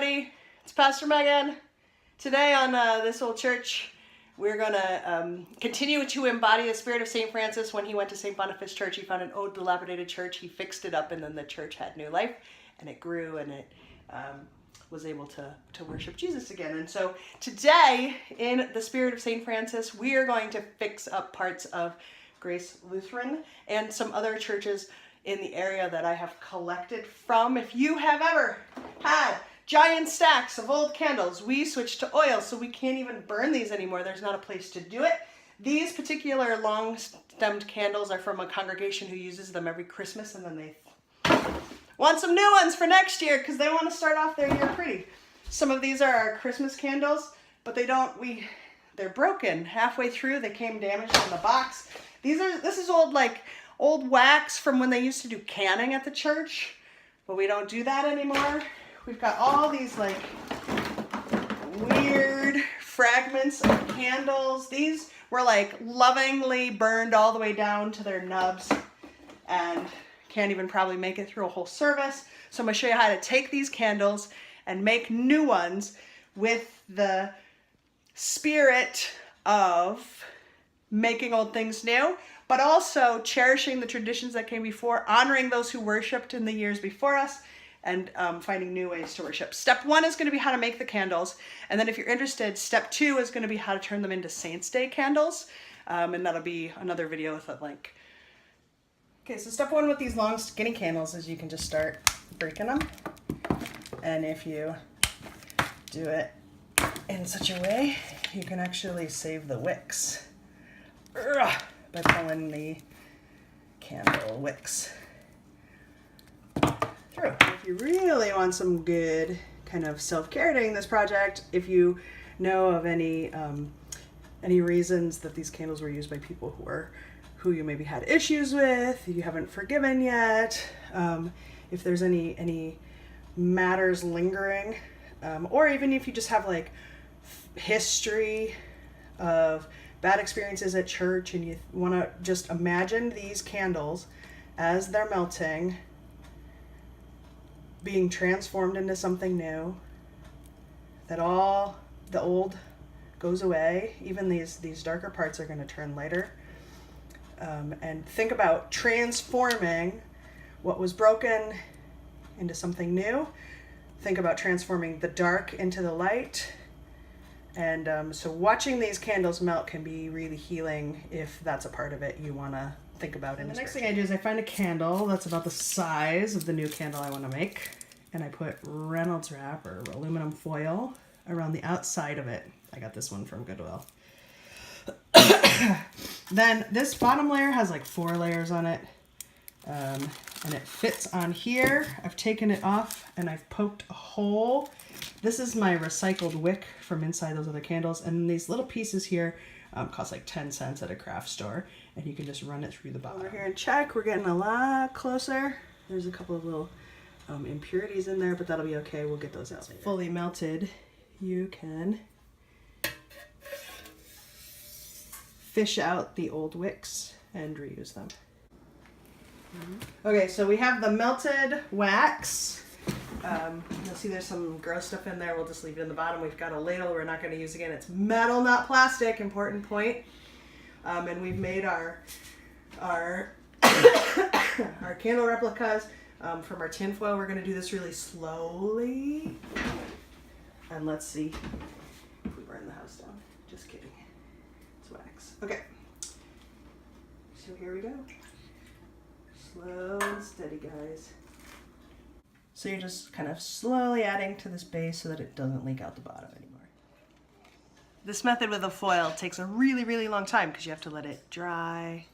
everybody. It's Pastor Megan. Today on this old church, we're going to continue to embody the spirit of St. Francis. When he went to St. Boniface Church, he found an old dilapidated church. He fixed it up, and then the church had new life, and it grew, and it was able to worship Jesus again. And so today, in the spirit of St. Francis, we are going to fix up parts of Grace Lutheran and some other churches in the area that I have collected from. If you have ever had giant stacks of old candles, we switched to oil, so we can't even burn these anymore. There's not a place to do it. These particular long-stemmed candles are from a congregation who uses them every Christmas, and then they want some new ones for next year because they want to start off their year pretty. Some of these are our Christmas candles, but they're broken halfway through. They came damaged in the box. This is old wax from when they used to do canning at the church, but we don't do that anymore. We've got all these like weird fragments of candles. These were like lovingly burned all the way down to their nubs and can't even probably make it through a whole service. So I'm going to show you how to take these candles and make new ones with the spirit of making old things new, but also cherishing the traditions that came before, honoring those who worshiped in the years before us, and finding new ways to worship. Step 1 is going to be how to make the candles, and then if you're interested, step 2 is going to be how to turn them into Saints' Day candles, and that'll be another video with a link. Okay, so step 1 with these long skinny candles is you can just start breaking them, and if you do it in such a way, you can actually save the wicks by pulling the candle wicks through. If you really want some good kind of self-care during this project, if you know of any reasons that these candles were used by people who you maybe had issues with, you haven't forgiven yet, if there's any matters lingering, or even if you just have like history of bad experiences at church and you want to just imagine these candles as they're melting being transformed into something new, that all the old goes away, even these darker parts are going to turn lighter, and think about transforming what was broken into something new. Think about transforming the dark into the light. And so watching these candles melt can be really healing if that's a part of it you want to think about. And the next thing I do is I find a candle that's about the size of the new candle I want to make, and I put Reynolds wrap or aluminum foil around the outside of it. I got this one from Goodwill. Then this bottom layer has like 4 layers on it, and it fits on here. I've taken it off and I've poked a hole. This is my recycled wick from inside those other candles, and these little pieces here cost like 10 cents at a craft store, and you can just run it through the bottom. Over here and check, we're getting a lot closer. There's a couple of little impurities in there, but that'll be okay. We'll get those out later. Fully melted, you can fish out the old wicks and reuse them. Okay, so we have the melted wax. You'll see there's some gross stuff in there. We'll just leave it in the bottom. We've got a ladle we're not going to use again. It's metal, not plastic. Important point. And we've made our our candle replicas from our tin foil. We're going to do this really slowly. And let's see if we burn the house down. Just kidding. It's wax. Okay. So here we go. Slow and steady, guys. So you're just kind of slowly adding to this base so that it doesn't leak out the bottom anymore. This method with the foil takes a really, really long time because you have to let it dry,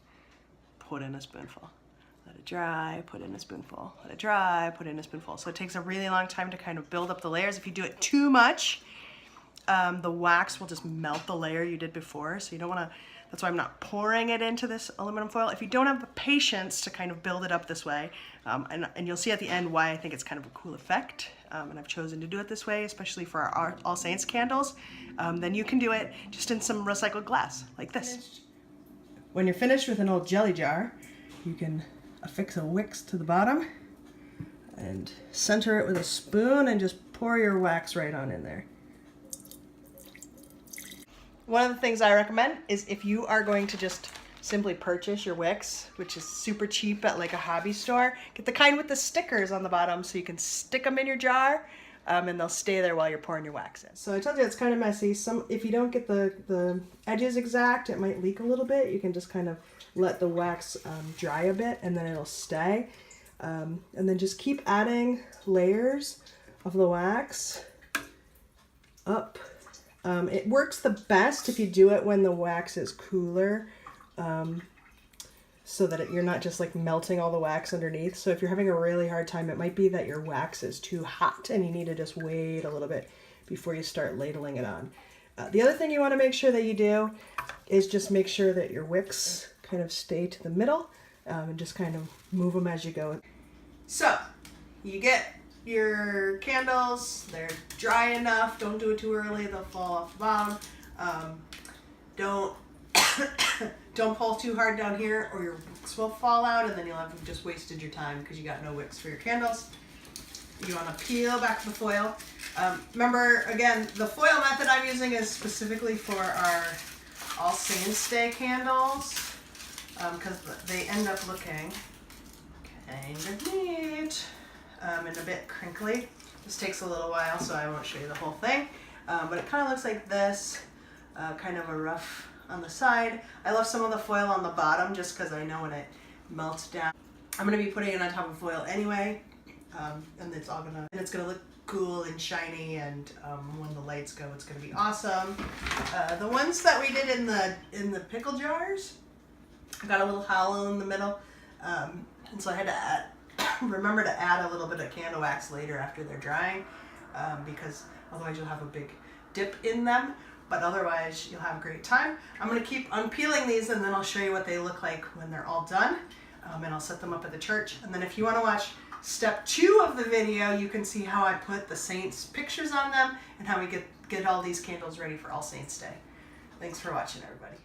put in a spoonful. Let it dry, put in a spoonful. Let it dry, put in a spoonful. So it takes a really long time to kind of build up the layers. If you do it too much, the wax will just melt the layer you did before. So you don't want to, that's why I'm not pouring it into this aluminum foil. If you don't have the patience to kind of build it up this way, and you'll see at the end why I think it's kind of a cool effect, and I've chosen to do it this way, especially for our All Saints candles, then you can do it just in some recycled glass, like this. When you're finished with an old jelly jar, you can affix a wicks to the bottom and center it with a spoon and just pour your wax right on in there. One of the things I recommend is if you are going to just simply purchase your wicks, which is super cheap at like a hobby store, get the kind with the stickers on the bottom so you can stick them in your jar and they'll stay there while you're pouring your wax in. So I told you it's kind of messy. If you don't get the edges exact, it might leak a little bit. You can just kind of let the wax dry a bit and then it'll stay. And then just keep adding layers of the wax up. It works the best if you do it when the wax is cooler, so that you're not just like melting all the wax underneath. So if you're having a really hard time, it might be that your wax is too hot and you need to just wait a little bit before you start ladling it on. The other thing you want to make sure that you do is just make sure that your wicks kind of stay to the middle and just kind of move them as you go. So you get your candles, they're dry enough, don't do it too early, they'll fall off the bottom. Don't pull too hard down here or your wicks will fall out and then you'll have just wasted your time because you got no wicks for your candles. You want to peel back the foil. Remember, again, the foil method I'm using is specifically for our All Saints Day candles because they end up looking kind of neat. And a bit crinkly. This takes a little while, so I won't show you the whole thing. But it kind of looks like this, kind of a rough on the side. I left some of the foil on the bottom just because I know when it melts down. I'm going to be putting it on top of foil anyway, and it's gonna look cool and shiny. And when the lights go, it's gonna be awesome. The ones that we did in the pickle jars, I got a little hollow in the middle, and so I had to remember to add a little bit of candle wax later after they're drying, because otherwise you'll have a big dip in them, but otherwise you'll have a great time. I'm going to keep unpeeling these and then I'll show you what they look like when they're all done, and I'll set them up at the church. And then if you want to watch step 2 of the video, you can see how I put the saints' pictures on them and how we get all these candles ready for All Saints Day. Thanks for watching, everybody.